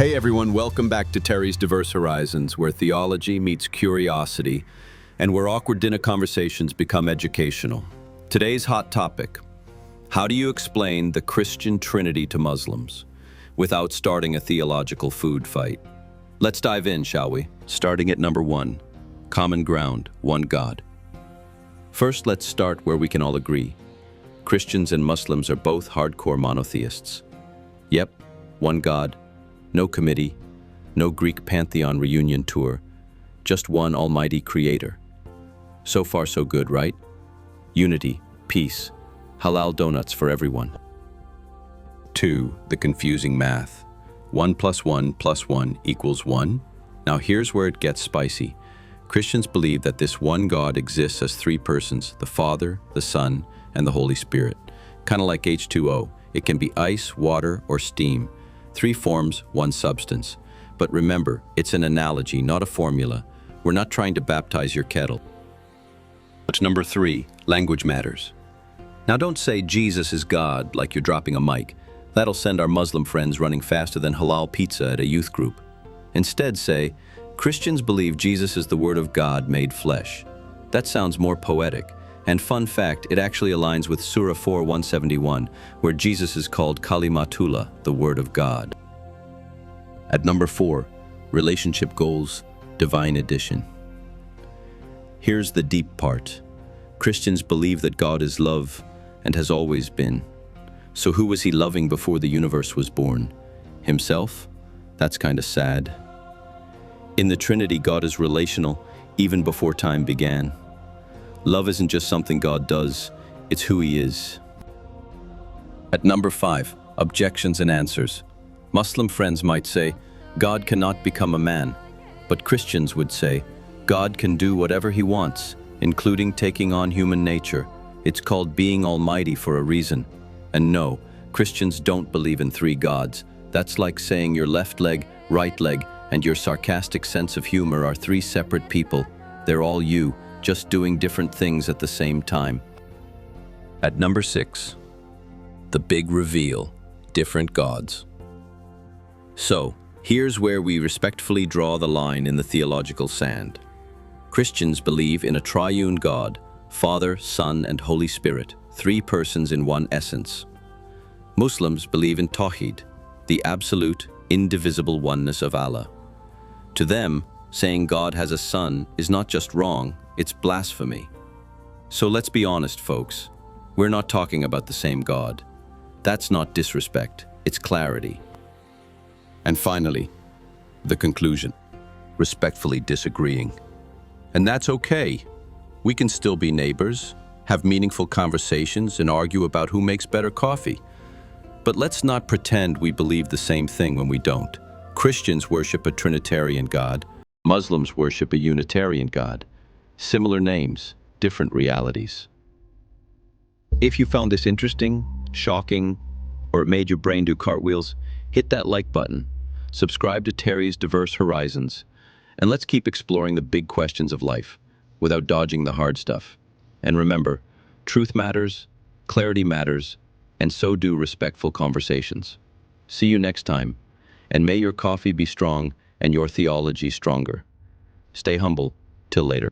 Hey everyone, welcome back to Terry's Diverse Horizons, where theology meets curiosity and where awkward dinner conversations become educational. Today's hot topic: how do you explain the Christian Trinity to Muslims without starting a theological food fight? Let's dive in, shall we? Starting at number 1, common ground, one God. First, let's start where we can all agree. Christians and Muslims are both hardcore monotheists. Yep, one God, no committee, no Greek pantheon reunion tour, just one almighty creator. So far so good, right? Unity, peace, halal donuts for everyone. 2, the confusing math. 1 + 1 + 1 = 1. Now here's where it gets spicy. Christians believe that this one God exists as 3 persons, the Father, the Son, and the Holy Spirit. Kind of like H2O. It can be ice, water, or steam. 3 forms, 1 substance. But remember, it's an analogy, not a formula. We're not trying to baptize your kettle. But number 3, language matters. Now don't say Jesus is God like you're dropping a mic. That'll send our Muslim friends running faster than halal pizza at a youth group. Instead say, Christians believe Jesus is the Word of God made flesh. That sounds more poetic. And fun fact, it actually aligns with Surah 4:171, where Jesus is called Kalimatullah, the Word of God. At number 4, relationship goals, divine edition. Here's the deep part. Christians believe that God is love and has always been. So who was he loving before the universe was born? Himself? That's kind of sad. In the Trinity, God is relational even before time began. Love isn't just something God does, it's who he is. At number 5, objections and answers. Muslim friends might say, God cannot become a man, but Christians would say, God can do whatever he wants, including taking on human nature. It's called being almighty for a reason. And no, Christians don't believe in 3 gods. That's like saying your left leg, right leg, and your sarcastic sense of humor are 3 separate people. They're all you, just doing different things at the same time. At number 6, the big reveal, different gods. So, here's where we respectfully draw the line in the theological sand. Christians believe in a triune God, Father, Son, and Holy Spirit, 3 persons in one essence. Muslims believe in Tawhid, the absolute, indivisible oneness of Allah. To them, saying God has a son is not just wrong, it's blasphemy. So let's be honest, folks. We're not talking about the same God. That's not disrespect, it's clarity. And finally, the conclusion. Respectfully disagreeing. And that's okay. We can still be neighbors, have meaningful conversations, and argue about who makes better coffee. But let's not pretend we believe the same thing when we don't. Christians worship a Trinitarian God. Muslims worship a Unitarian God. Similar names, different realities. If you found this interesting, shocking, or it made your brain do cartwheels, hit that like button, subscribe to Terry's Diverse Horizons, and let's keep exploring the big questions of life without dodging the hard stuff. And remember, truth matters, clarity matters, and so do respectful conversations. See you next time, and may your coffee be strong and your theology stronger. Stay humble. Till later.